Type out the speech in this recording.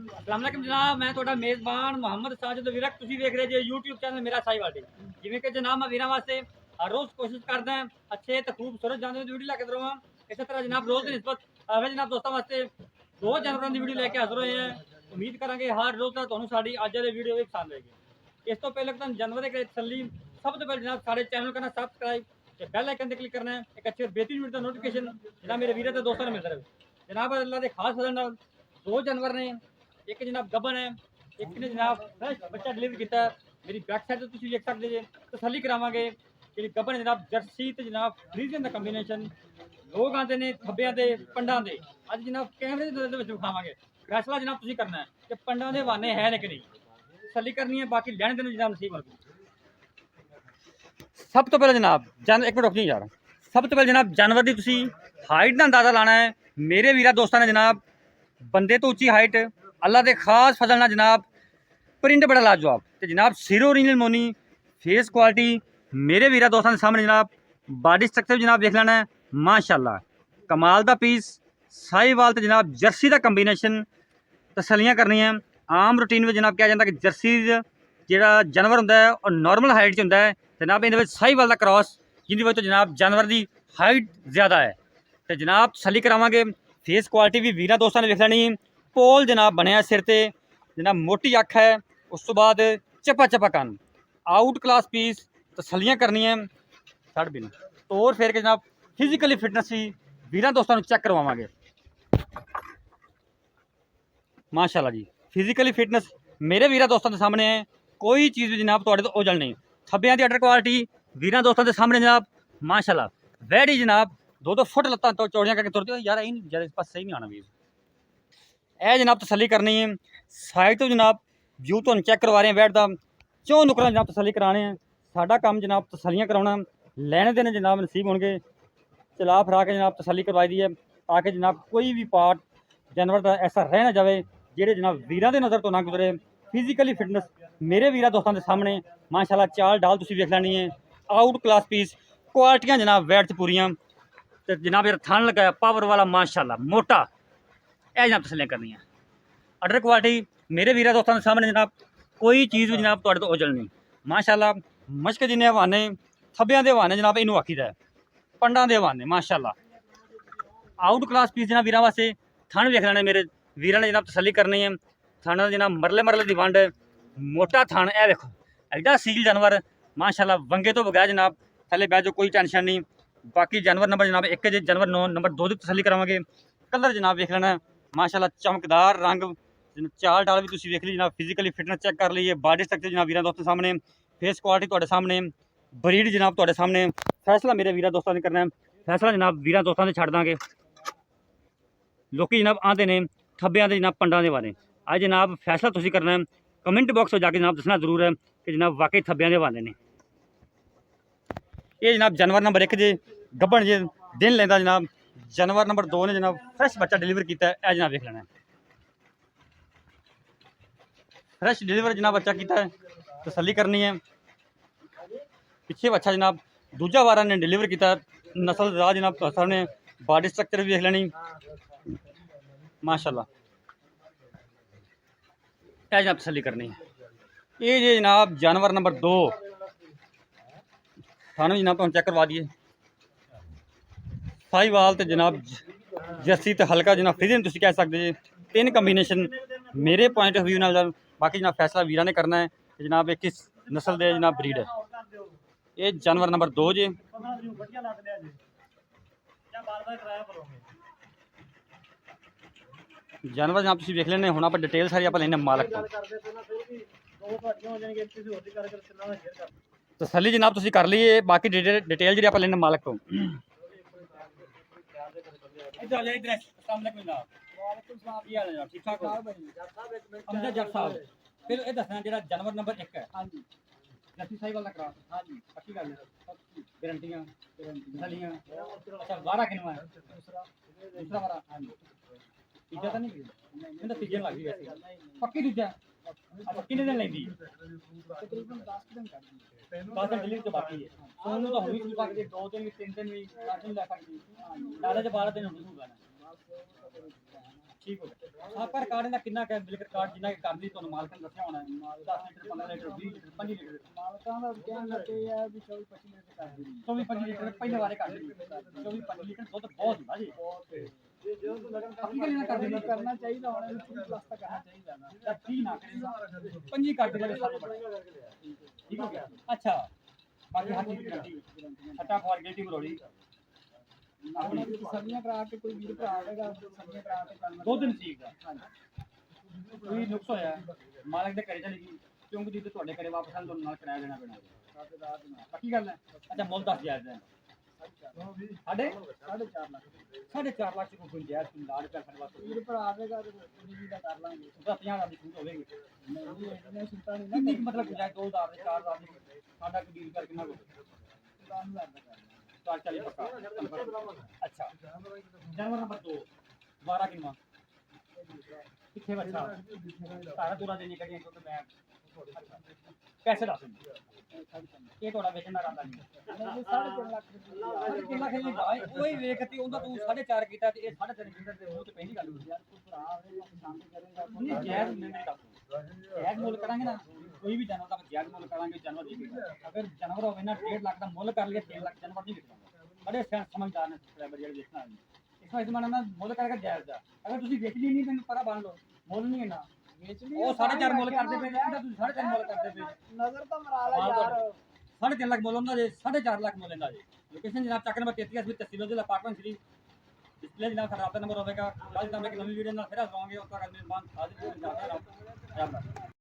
अस्सलामुअलैकुम जनाब, मैं ਤੁਹਾਡਾ ਮੇਜ਼ਬਾਨ ਮੁਹੰਮਦ ਸਾजिद विरक ਤੁਸੀਂ ਵੇਖ ਰਹੇ ਜੇ YouTube ਚੈਨਲ ਮੇਰਾ ਸਾਈਵਾਲ ਦੇ। ਜਿਵੇਂ ਕਿ ਜਨਾਬ ਮੈਂ ਵੀਰਾਂ ਵਾਸਤੇ ਹਰ ਰੋਜ਼ ਕੋਸ਼ਿਸ਼ ਕਰਦਾ ਹਾਂ ਅੱਛੇ ਤੇ ਖੂਬਸੂਰਤ ਜਾਨਵਰਾਂ ਦੀ ਵੀਡੀਓ ਲੈ ਕੇ ਦਰਵਾਂ। ਇਸੇ ਤਰ੍ਹਾਂ ਜਨਾਬ ਰੋਜ਼ ਦੀ ਨਿਸਬਤ ਆਵੇ ਜਨਾਬ ਦੋਸਤਾਂ ਵਾਸਤੇ ਦੋ ਜਾਨਵਰਾਂ ਦੀ ਵੀਡੀਓ ਲੈ ਕੇ ਹਾਜ਼ਰ ਹੋਏ ਹਾਂ। ਉਮੀਦ ਕਰਾਂਗੇ ਹਰ ਰੋਜ਼ ਦਾ ਤੁਹਾਨੂੰ ਸਾਡੀ ਅੱਜ ਦੀ ਵੀਡੀਓ ਵੀ ਪਸੰਦ ਆਏਗੀ। ਇਸ ਤੋਂ ਪਹਿਲਾਂ ਤਾਂ ਜਾਨਵਰ ਦੇ ਤਸੱਲੀ ਸਭ ਤੋਂ ਪਹਿਲਾਂ ਜਨਾਬ ਸਾਡੇ ਚੈਨਲ ਕਰਨਾ ਸਬਸਕ੍ਰਾइब ਤੇ ਬੈਲ ਆइकन ਤੇ ਕਲਿੱਕ करना है। एक अच्छे बेहतरीन वीडियो का नोटिफिकेशन जनाब मेरे वीरों के दोस्तों ने मिलता रहे। जनाब अल्लाह के खास फजल नाल दो जानवर ने, एक जनाब गबन है, एक ने जनाब फ्रेश बच्चा डिलीवर किया। मेरी बैक साइड तो तुम देख सकते जे तसली करावे जी गबन जनाब जर्सी तो जनाब फ्रीजन का कंबीनेशन। लोग आते हैं खब्बिया के पंडा के, अज जनाब कैमरे के विखावे फैसला जनाब तुम करना है कि पंडा के बहाने है कि नहीं, तसली करनी है। बाकी लैने देने जनाब नसीब होगी। सब तो पहले जनाब एक मिनट रुक जी यार, सब तो पहले जनाब जानवर की तुसी हाइट का अंदाजा लाना है। मेरे वीरा दोस्तों ने जनाब बंदे तो उच्ची हाइट, अल्लाह के खास फजल ना जनाब प्रिंट बड़ा लाजवाब तो जनाब सिरो ओरिजिनल मोनी फेस क्वालिटी मेरे वीरा दोस्तों के सामने जनाब बॉडी स्ट्रक्चर जनाब देख लेना है माशाल्लाह कमाल का पीस। साहिवाल तो जनाब जर्सी का कंबीनेशन तसलियाँ करनी है। आम रूटीन में जनाब क्या जाता कि जर्सी जो जानवर होंगे और नॉर्मल हाइट होंगे जनाब इन साहिवाल का क्रॉस जिंदी वजह तो जनाब जानवर की हाइट ज़्यादा है तो जनाब तसली करावे। फेस क्वालिटी भी वीरा दोस्तों ने देख लेनी। पोल जनाब बनया सिर ते जनाब मोटी अख है, उस तो बाद चपा चपा कन आउट क्लास पीस तसलियाँ करनी है। छड़ बिन तोड़ फेर के जनाब फिजिकली फिटनेस भी वीरा दोस्तों चेक करवावे माशाल्लाह जी। फिजिकली फिटनेस मेरे वीरा दोस्तों के सामने है, कोई चीज़ भी जनाब तो ओझल नहीं। खब्बियां की अडर क्वालिटी वीरा दोस्तों के सामने जनाब माशाल्लाह। वैडी जनाब 2-2 फुट लत्तां तो चौड़ियां करके तुरते हो यार, इस पास सही नहीं आना वीर। यह जनाब तसली करनी है। साइड तो जनाब व्यू तो चेक करवा रहे हैं, वैट का चौ नुकरा जनाब तसली कराने हैं। साडा काम जनाब तसलियाँ कराना, लैने देने जनाब नसीब होंगे। चला फिरा के जनाब तसली करवाई दी है ताकि जनाब कोई भी पार्ट जानवर का ऐसा रह ना जाए जेडे जनाब वीरां दे नज़र तो ना गुजरे। फिजिकली फिटनेस मेरे वीरा दोस्तों के सामने माशाल्लाह चाल डाल तुसीं देख लैनी है। आउट क्लास पीस क्वालिटियाँ जनाब वैट च पूरियां तो जनाब यार थान लगाया पावर वाला माशाल्लाह मोटा। यह जनाब तसलियाँ करनी है। अडर क्वालिटी मेरे वीरा दोस्तों के सामने जनाब कोई चीज़ भी जनाब तो ओझल नहीं माशाल्लाह। मशक जिन्हें हवाने थब्बियां के हवाने जनाब इनू आखी दा पंडा के हवाने माशाल्लाह। आउट क्लास पीस जनाब वीरा वास्ते थान वेख लेने मेरे वीरा ने जनाब तसली करनी है। थाना जनाब मरले मरले की वंड मोटा थान यह देखो एडा सील जानवर माशाल्लाह। वंगे तो बगैर जनाब थले बह जो कोई टेंशन नहीं। बाकी जानवर नंबर जनाब एक जानवर नंबर 2 की तसली करावे। कलर जनाब वेख लेना माशाल्लाह चमकदार रंग चाल डाल भी तुसीं वेख ली जनाब। फिजिकली फिटनेस चेक कर ली है। बॉडी स्ट्रक्चर जनाब वीरा दोस्तों सामने, फेस क्वालिटी तुहाडे सामने, ब्रीड जनाब तुहाडे सामने। फैसला मेरे वीरा दोस्तों ने करना है, फैसला जनाब वीरा दोस्तों से छड़ देंगे। लोग जनाब आते हैं खब्बियां के जनाब पंडा के बारे अज जनाब फैसला तुसीं करना है। कमेंट बॉक्स में जाके जनाब दसना जरूर है कि जनाब वाकई थब्बियां के बारे ने। ये जनाब जानवर नंबर 1 जे गब्बन जे दिन लेंदा जनाब। जानवर नंबर 2 ने जनाब फ्रैश बच्चा डिलीवर किया है। जनाब देख लेना फ्रैश डिलीवर जनाब बच्चा किया है, तसली करनी है। पिछे बच्चा जनाब दूजा वारा ने डिलीवर किया नस्ल दा जनाब सामने। बॉडी स्ट्रक्चर भी देख लेनी माशाल्लाह। यह जनाब तसली करनी है। ये जे जनाब जानवर नंबर 2 थानू जनाब तुम चेक करवा दिए। साहिवाल तो जनाब जर्सी तो हल्का जनाब फ्रीजन तुम कह सकते जी। 3 कंबीनेशन मेरे पॉइंट ऑफ व्यू नाल। बाकी जनाब फैसला वीरा ने करना है कि जनाब ये किस नस्ल के जनाब ब्रीड है। ये जानवर नंबर 2 जे जानवर जनाब तुम देख लेने। हुण आप डिटेल सारी आप लेने मालक तो तसली जनाब तुम कर लीए। बाकी डिटेल जी आप लेने मालक तो फिर ये दसना जो जानवर नंबर 1 है जर्सी साहिवाल का क्रॉस। हाँ जी पक्की गल है, गारंटियां तसलियां। अच्छा वारा किनवा है? दूसरा वारा। हाँ जी तीजा तो नहीं इन्हें तीजे लग गई वैसे पक्की दूजा। अच्छा कितने दिन लेंदी? तकरीबन 10 दिन कर दी। 10 दिन डिलीवरी तो बाकी है। सोनू तो हुई शुरू कर दी 2 दिन भी 3 दिन भी 4 दिन ला सकती। लाले 12 दिन हुई होगा ना ਠੀਕ ਹੋ ਗਿਆ। ਆਪਾਂ ਰਿਕਾਰਡ ਦਾ ਕਿੰਨਾ ਕੁ ਬਿਲਕੁਲ ਰਿਕਾਰਡ ਜਿੰਨਾ ਕਿ ਕਰਦੀ ਤੁਹਾਨੂੰ ਮਾਲਕਾਂ ਨੇ ਦੱਸਿਆ ਹੋਣਾ 10 ਲੀਟਰ 15 ਲੀਟਰ 20 ਲੀਟਰ 25 ਲੀਟਰ ਮਾਲਕਾਂ ਦਾ ਕਹਿਣ ਲੱਗੇ ਆ ਵੀ 24 25 ਲੀਟਰ ਕਰ ਦਿੰਦੀ 24 25 ਲੀਟਰ ਪਹਿਲੇ ਵਾਰੇ ਕਰ ਦਿੰਦੀ 24 25 ਲੀਟਰ ਦੁੱਧ ਬਹੁਤ ਹੁੰਦਾ ਜੀ ਪੱਕੀ ਗੱਲ ਨਾ ਕਰਦੇ ਕਰਨਾ ਚਾਹੀਦਾ ਹੁਣ ਇਹਨੂੰ 30 ਪਲੱਸ ਤਾਂ ਕਰਨਾ ਚਾਹੀਦਾ ਨਾ ਤਾਂ ਕੀ ਨਾ ਕਰੇ 25 ਕੱਟ ਦੇ ਸਾਰੇ ਬੜਾ ਠੀਕ ਹੋ ਗਿਆ। ਅੱਛਾ ਬਾਕੀ ਹਰ ਚੀਜ਼ ਗਰੰਟੀ ਸੱਟਾ ਫਾਰ ਗੇਟੀ ਮਰੋੜੀ ਆਪਣੀ ਤਸੱਲੀਆਂ ਕਰਾ ਕੇ ਕੋਈ ਵੀਰ ਭਰਾ ਆਵੇਗਾ ਤਸੱਲੀਆਂ ਕਰਾ ਕੇ ਕੰਮ ਦੋ ਦਿਨ ਠੀਕ ਆ ਕੋਈ ਨੁਕਸ ਹੋਇਆ ਮਾਲਕ ਦੇ ਘਰੇ ਚਲੀ ਗਈ ਕਿਉਂਕਿ ਜੀ ਤੁਹਾਡੇ ਘਰੇ ਵਾਪਸ ਆਉਣ ਤੋਂ ਨਾਲ ਕਿਰਾਇਆ ਦੇਣਾ ਪੈਣਾ ਪੱਕੀ ਗੱਲ ਹੈ। ਅੱਛਾ ਮੁੱਲ ਦੱਸ ਜਾਇਜ਼ ਹੈ ਸਾਡੇ 4.5 ਲੱਖ 4.5 ਲੱਖ ਕੋਈ ਗੁੰਜਾਇਸ਼ ਲਾੜ ਕਰ ਸਾਡੇ ਵਾਸਤੇ ਵੀਰ ਭਰਾ ਆਵੇਗਾ ਤੇ ਜੀ ਦਾ ਕਰ ਲਾਂਗੇ ਉਹਦਾ 50,000 ਦੀ ਛੂਟ ਹੋਵੇਗੀ ਨਹੀਂ ਇਹਨੇ ਸੁਣਤਾ ਨਹੀਂ ਕਿੰਨੀ ਕੁ ਮਤਲਬ ਗੁੰਜਾਇਸ਼ 2,000 ਦੇ 4,000 ਦੀ ਸਾਡਾ ਕੋਈ ਡੀਲ ਕਰ ਕਿੰਨਾ ਕੋ 40 ਪੱਕਾ ਅੱਛਾ ਜਾਨਵਰ ਨੰਬਰ 2 12 ਕਿੰਨਾ ਕਿੱਥੇ ਬੱਚਾ ਸਾਰਾ ਪੂਰਾ ਦੇਣੀ ਕਰੀਏ ਕਿਉਂਕਿ ਮੈਂ ਪੈਸੇ ਦੱਸ ਇਹ ਤੁਹਾਡਾ ਵੇਚਣ ਦਾ ਰਾਦਾ ਨਹੀਂ 3.5 ਲੱਖ ਰੁਪਏ ਕਿੰਨਾ ਖੇਲੀ ਭਾਈ ਕੋਈ ਵੇਖਤੀ ਉਹਦਾ ਤੂੰ 4.5 ਕੀਤਾ ਤੇ ਇਹ 3.5 ਲੀਟਰ ਦੇ ਮੂੰਹ ਤੇ ਪਹਿਲੀ ਗੱਲ ਯਾਰ ਕੋਈ ਭਰਾ ਆਵੇਗਾ ਪਸੰਦ ਕਰੇਗਾ ਨਹੀਂ ਜਾਇਜ਼ ਨਹੀਂ ਦੱਸ ਜਾਇਜ਼ ਮੁੱਲ ਕਰਾਂਗੇ ਨਾ ਕੋਈ ਵੀ ਜਾਨਵਰ ਦਾ ਜਾਇਜ਼ ਮੁੱਲ ਕਰਾਂਗੇ ਜਾਨਵਰ ਦੀ ਅਗਰ ਜਾਨਵਰ ਹੋਵੇ ਨਾ 1.5 ਲੱਖ ਦਾ ਮੁੱਲ ਕਰ ਲਈਏ 3 ਲੱਖ ਜਾਨਵਰ ਨਹੀਂ ਵਿਕਦਾ ਬੜੇ ਸਮਝਦਾਰ ਨੇ ਸਬਸਕ੍ਰਾਈਬਰ ਜਿਹੜੇ ਦੇਖਣਾ ਇਸ ਵਾਰ ਜ਼ਮਾਨਾ ਨਾਲ ਮੁੱਲ ਕਰਕੇ ਜਾਇਜ਼ ਦਾ ਅਗਰ ਤੁਸੀਂ ਵੇਚਣੀ ਨਹੀਂ ਤੈਨੂੰ ਪਤਾ ਬਣ ਲਓ ਮੁੱਲ ਨਹੀਂ ਇੰਨਾ ਉਹ 4.5 ਮੁੱਲ ਕਰਦੇ ਪਏ ਇਹਦਾ ਤੁਸੀਂ 4.5 ਮੁੱਲ ਕਰਦੇ ਪਏ ਨਜ਼ਰ ਤਾਂ ਮਰਾ ਲੈ ਯਾਰ 3.5 ਲੱਖ ਮੁੱਲ ਹੁੰਦਾ ਜੇ 4.5 ਲੱਖ ਮੁੱਲ ਲੈਂਦਾ ਜੇ ਲੋਕੇਸ਼ਨ ਜਨਾਬ ਚੱਕ ਨੰਬਰ 33 ਅਸਲੀ ਤਹਿਸੀਲ ਜ਼ਿਲ੍ਹਾ ਅਪਾਰਟਮੈਂਟ ਸ਼੍ਰੀ ਡਿਸਪਲੇ ਜਨਾਬ ਸਾਡਾ ਆਪਣਾ ਨੰਬਰ ਹੋਵੇਗਾ ਕੱਲ ਜਨਾਬ ਇੱਕ ਨਵੀਂ ਵੀਡੀਓ ਨਾਲ ਫਿਰ ਆਵਾਂਗੇ ਉਸ ਤੋਂ ਅਗਰ ਮੇਰੀ ਮੰਗ ਹਾਜ਼ਰ ਹੋ ਜਾਵੇ